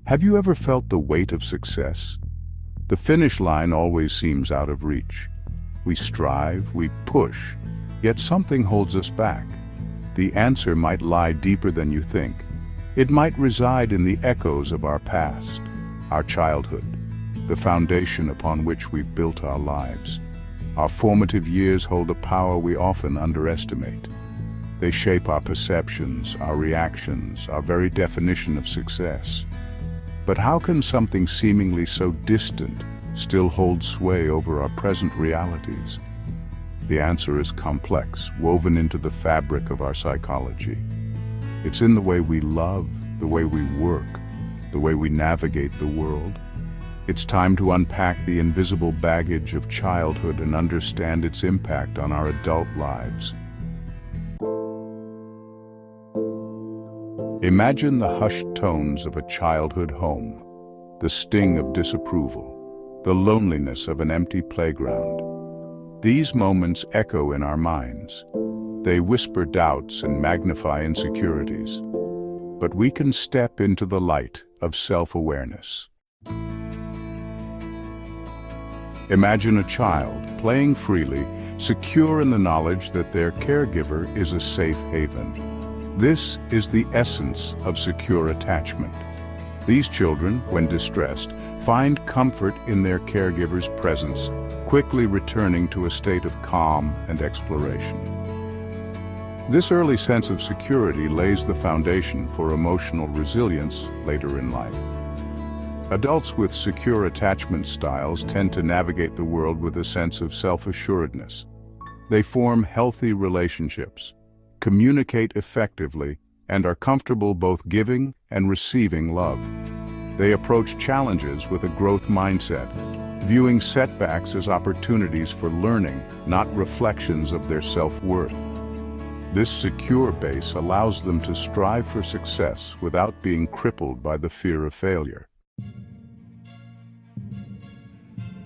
Have you ever felt the weight of success? The finish line always seems out of reach. We strive, we push, yet something holds us back. The answer might lie deeper than you think. It might reside in the echoes of our past, our childhood, the foundation upon which we've built our lives. Our formative years hold a power we often underestimate. They shape our perceptions, our reactions, our very definition of success. But how can something seemingly so distant still hold sway over our present realities? The answer is complex, woven into the fabric of our psychology. It's in the way we love, the way we work, the way we navigate the world. It's time to unpack the invisible baggage of childhood and understand its impact on our adult lives. Imagine the hushed tones of a childhood home, the sting of disapproval, the loneliness of an empty playground. These moments echo in our minds. They whisper doubts and magnify insecurities. But we can step into the light of self-awareness. Imagine a child playing freely, secure in the knowledge that their caregiver is a safe haven. This is the essence of secure attachment. These children, when distressed, find comfort in their caregiver's presence, quickly returning to a state of calm and exploration. This early sense of security lays the foundation for emotional resilience later in life. Adults with secure attachment styles tend to navigate the world with a sense of self-assuredness. They form healthy relationships, communicate effectively, and are comfortable both giving and receiving love. They approach challenges with a growth mindset, viewing setbacks as opportunities for learning, not reflections of their self-worth. This secure base allows them to strive for success without being crippled by the fear of failure.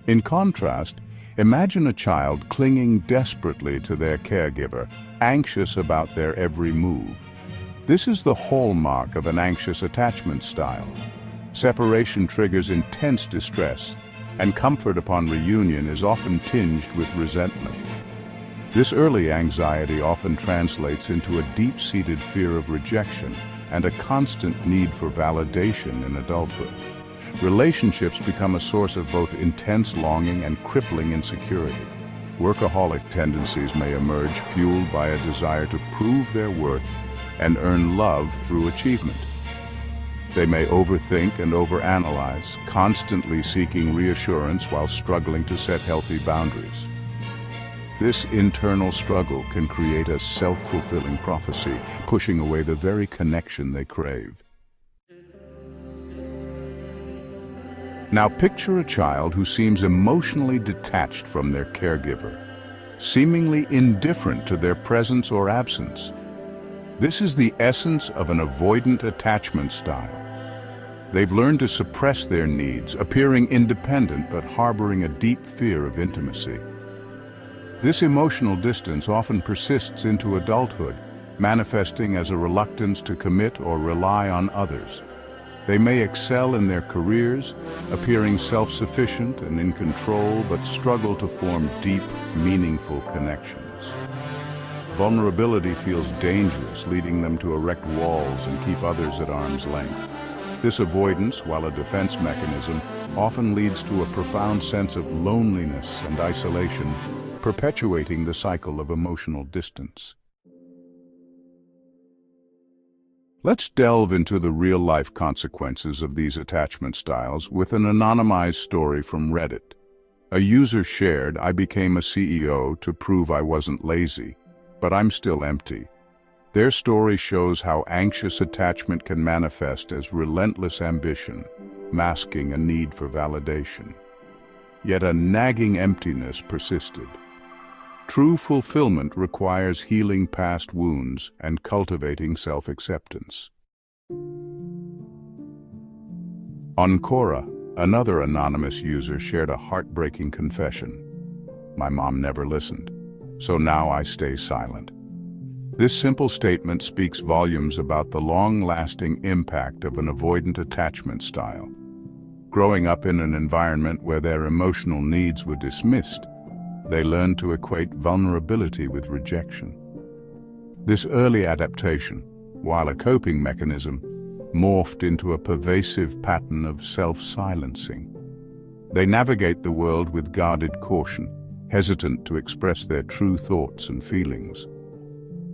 In contrast, imagine a child clinging desperately to their caregiver, anxious about their every move. This is the hallmark of an anxious attachment style. Separation triggers intense distress, and comfort upon reunion is often tinged with resentment. This early anxiety often translates into a deep-seated fear of rejection and a constant need for validation in adulthood. Relationships become a source of both intense longing and crippling insecurity. Workaholic tendencies may emerge, fueled by a desire to prove their worth and earn love through achievement. They may overthink and overanalyze, constantly seeking reassurance while struggling to set healthy boundaries. This internal struggle can create a self-fulfilling prophecy, pushing away the very connection they crave. Now picture a child who seems emotionally detached from their caregiver, seemingly indifferent to their presence or absence. This is the essence of an avoidant attachment style. They've learned to suppress their needs, appearing independent but harboring a deep fear of intimacy. This emotional distance often persists into adulthood, manifesting as a reluctance to commit or rely on others. They may excel in their careers, appearing self-sufficient and in control, but struggle to form deep, meaningful connections. Vulnerability feels dangerous, leading them to erect walls and keep others at arm's length. This avoidance, while a defense mechanism, often leads to a profound sense of loneliness and isolation, perpetuating the cycle of emotional distance. Let's delve into the real-life consequences of these attachment styles with an anonymized story from Reddit. A user shared, "I became a CEO to prove I wasn't lazy, but I'm still empty." Their story shows how anxious attachment can manifest as relentless ambition, masking a need for validation. Yet a nagging emptiness persisted. True fulfillment requires healing past wounds and cultivating self-acceptance. On Quora, another anonymous user shared a heartbreaking confession. "My mom never listened, so now I stay silent." This simple statement speaks volumes about the long-lasting impact of an avoidant attachment style. Growing up in an environment where their emotional needs were dismissed, they learned to equate vulnerability with rejection. This early adaptation, while a coping mechanism, morphed into a pervasive pattern of self-silencing. They navigate the world with guarded caution, hesitant to express their true thoughts and feelings.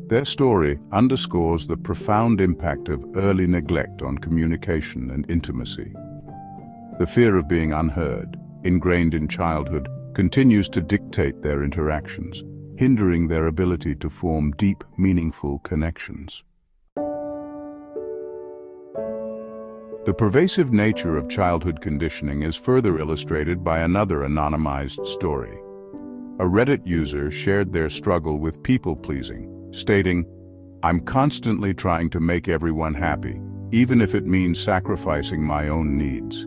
Their story underscores the profound impact of early neglect on communication and intimacy. The fear of being unheard, ingrained in childhood, continues to dictate their interactions, hindering their ability to form deep, meaningful connections. The pervasive nature of childhood conditioning is further illustrated by another anonymized story. A Reddit user shared their struggle with people-pleasing, stating, "I'm constantly trying to make everyone happy, even if it means sacrificing my own needs."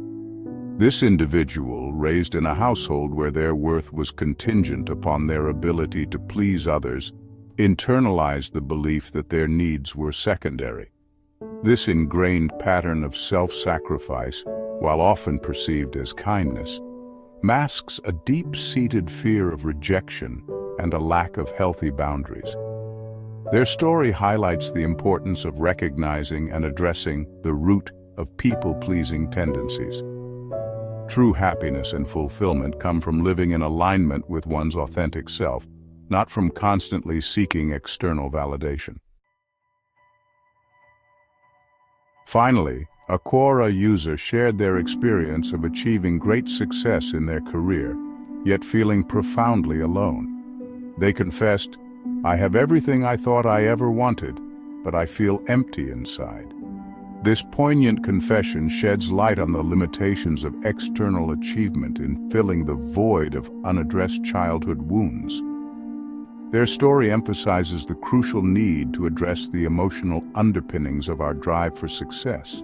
This individual, raised in a household where their worth was contingent upon their ability to please others, internalized the belief that their needs were secondary. This ingrained pattern of self-sacrifice, while often perceived as kindness, masks a deep-seated fear of rejection and a lack of healthy boundaries. Their story highlights the importance of recognizing and addressing the root of people-pleasing tendencies. True happiness and fulfillment come from living in alignment with one's authentic self, not from constantly seeking external validation. Finally, a Quora user shared their experience of achieving great success in their career, yet feeling profoundly alone. They confessed, "I have everything I thought I ever wanted, but I feel empty inside." This poignant confession sheds light on the limitations of external achievement in filling the void of unaddressed childhood wounds. Their story emphasizes the crucial need to address the emotional underpinnings of our drive for success.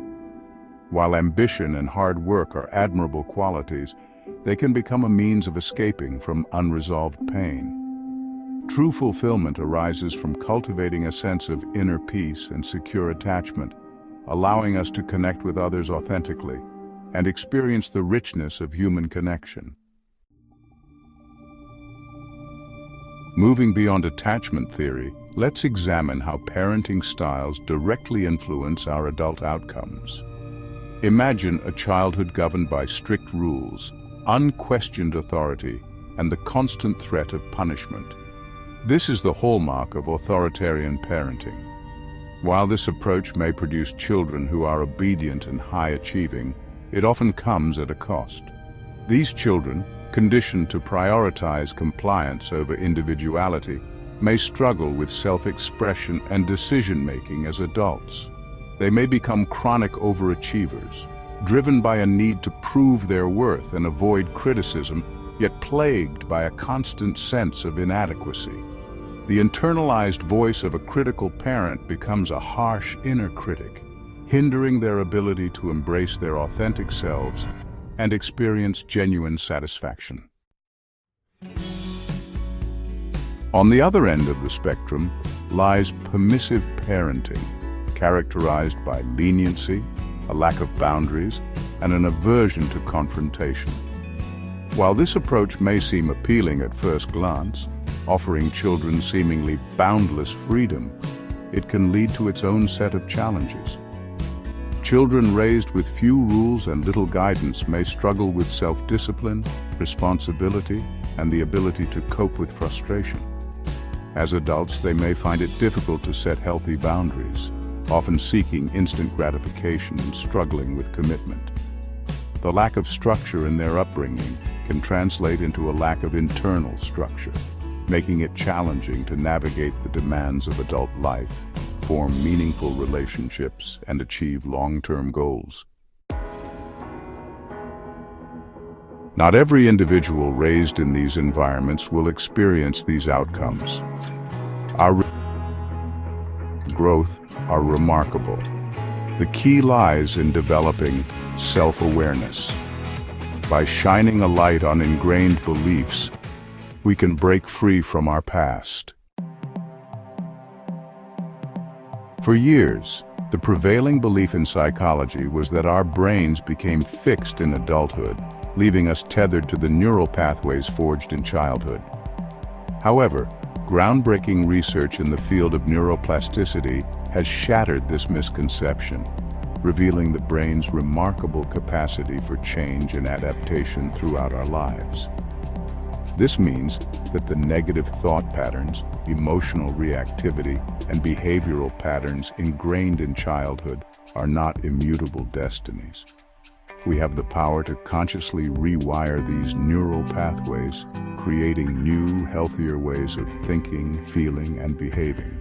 While ambition and hard work are admirable qualities, they can become a means of escaping from unresolved pain. True fulfillment arises from cultivating a sense of inner peace and secure attachment, allowing us to connect with others authentically and experience the richness of human connection. Moving beyond attachment theory, let's examine how parenting styles directly influence our adult outcomes. Imagine a childhood governed by strict rules, unquestioned authority, and the constant threat of punishment. This is the hallmark of authoritarian parenting. While this approach may produce children who are obedient and high-achieving, it often comes at a cost. These children, conditioned to prioritize compliance over individuality, may struggle with self-expression and decision-making as adults. They may become chronic overachievers, driven by a need to prove their worth and avoid criticism, yet plagued by a constant sense of inadequacy. The internalized voice of a critical parent becomes a harsh inner critic, hindering their ability to embrace their authentic selves and experience genuine satisfaction. On the other end of the spectrum lies permissive parenting, characterized by leniency, a lack of boundaries, and an aversion to confrontation. While this approach may seem appealing at first glance, offering children seemingly boundless freedom, it can lead to its own set of challenges. Children raised with few rules and little guidance may struggle with self-discipline, responsibility, and the ability to cope with frustration. As adults, they may find it difficult to set healthy boundaries, often seeking instant gratification and struggling with commitment. The lack of structure in their upbringing can translate into a lack of internal structure, making it challenging to navigate the demands of adult life, form meaningful relationships, and achieve long-term goals. Not every individual raised in these environments will experience these outcomes. Our growth are remarkable. The key lies in developing self-awareness. By shining a light on ingrained beliefs, we can break free from our past. For years, the prevailing belief in psychology was that our brains became fixed in adulthood, leaving us tethered to the neural pathways forged in childhood. However, groundbreaking research in the field of neuroplasticity has shattered this misconception, revealing the brain's remarkable capacity for change and adaptation throughout our lives. This means that the negative thought patterns, emotional reactivity, and behavioral patterns ingrained in childhood are not immutable destinies. We have the power to consciously rewire these neural pathways, creating new, healthier ways of thinking, feeling, and behaving.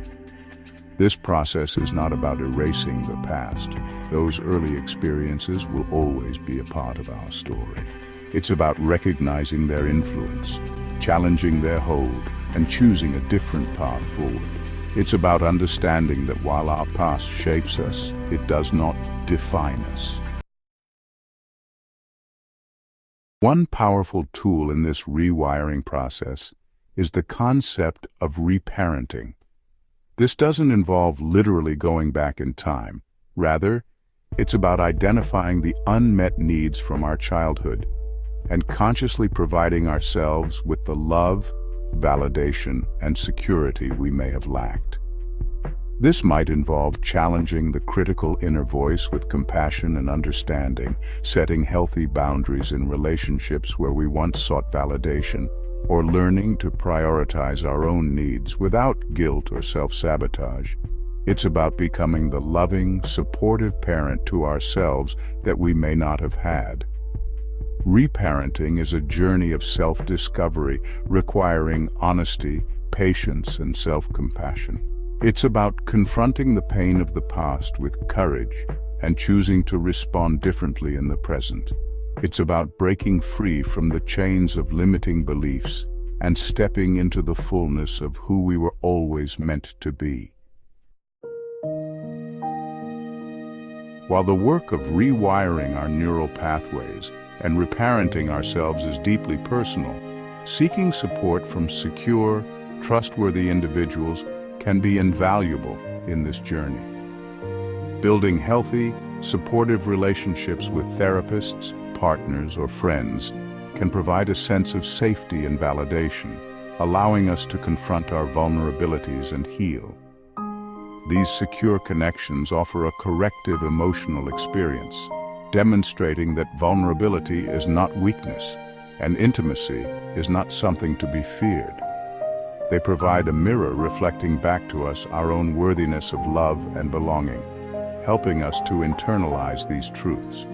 This process is not about erasing the past. Those early experiences will always be a part of our story. It's about recognizing their influence, challenging their hold, and choosing a different path forward. It's about understanding that while our past shapes us, it does not define us. One powerful tool in this rewiring process is the concept of reparenting. This doesn't involve literally going back in time. Rather, it's about identifying the unmet needs from our childhood and consciously providing ourselves with the love, validation, and security we may have lacked. This might involve challenging the critical inner voice with compassion and understanding, setting healthy boundaries in relationships where we once sought validation, or learning to prioritize our own needs without guilt or self-sabotage. It's about becoming the loving, supportive parent to ourselves that we may not have had. Reparenting is a journey of self-discovery, requiring honesty, patience, and self-compassion. It's about confronting the pain of the past with courage and choosing to respond differently in the present. It's about breaking free from the chains of limiting beliefs and stepping into the fullness of who we were always meant to be. While the work of rewiring our neural pathways and reparenting ourselves is deeply personal, seeking support from secure, trustworthy individuals can be invaluable in this journey. Building healthy, supportive relationships with therapists, partners, or friends can provide a sense of safety and validation, allowing us to confront our vulnerabilities and heal. These secure connections offer a corrective emotional experience, demonstrating that vulnerability is not weakness, and intimacy is not something to be feared. They provide a mirror reflecting back to us our own worthiness of love and belonging, helping us to internalize these truths.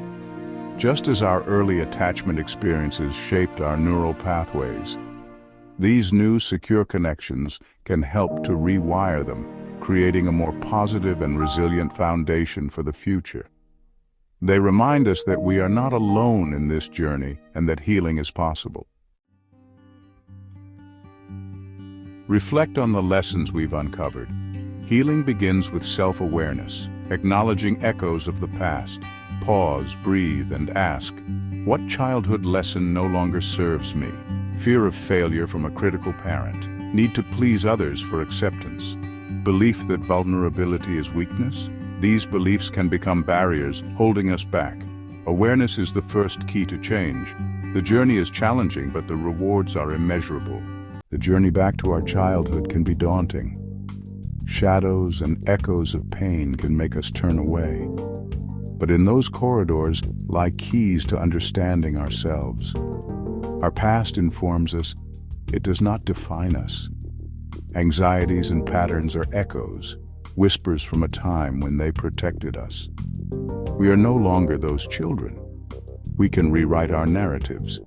Just as our early attachment experiences shaped our neural pathways, these new secure connections can help to rewire them, creating a more positive and resilient foundation for the future. They remind us that we are not alone in this journey and that healing is possible. Reflect on the lessons we've uncovered. Healing begins with self-awareness, acknowledging echoes of the past. Pause, breathe, and ask, what childhood lesson no longer serves me? Fear of failure from a critical parent, need to please others for acceptance, belief that vulnerability is weakness? These beliefs can become barriers, holding us back. Awareness is the first key to change. The journey is challenging, but the rewards are immeasurable. The journey back to our childhood can be daunting. Shadows and echoes of pain can make us turn away. But in those corridors lie keys to understanding ourselves. Our past informs us. It does not define us. Anxieties and patterns are echoes, whispers from a time when they protected us. We are no longer those children. We can rewrite our narratives.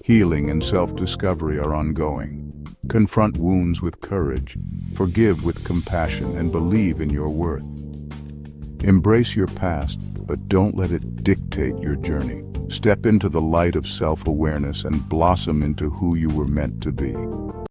Healing and self-discovery are ongoing. Confront wounds with courage, forgive with compassion, and believe in your worth. Embrace your past, but don't let it dictate your journey. Step into the light of self-awareness and blossom into who you were meant to be.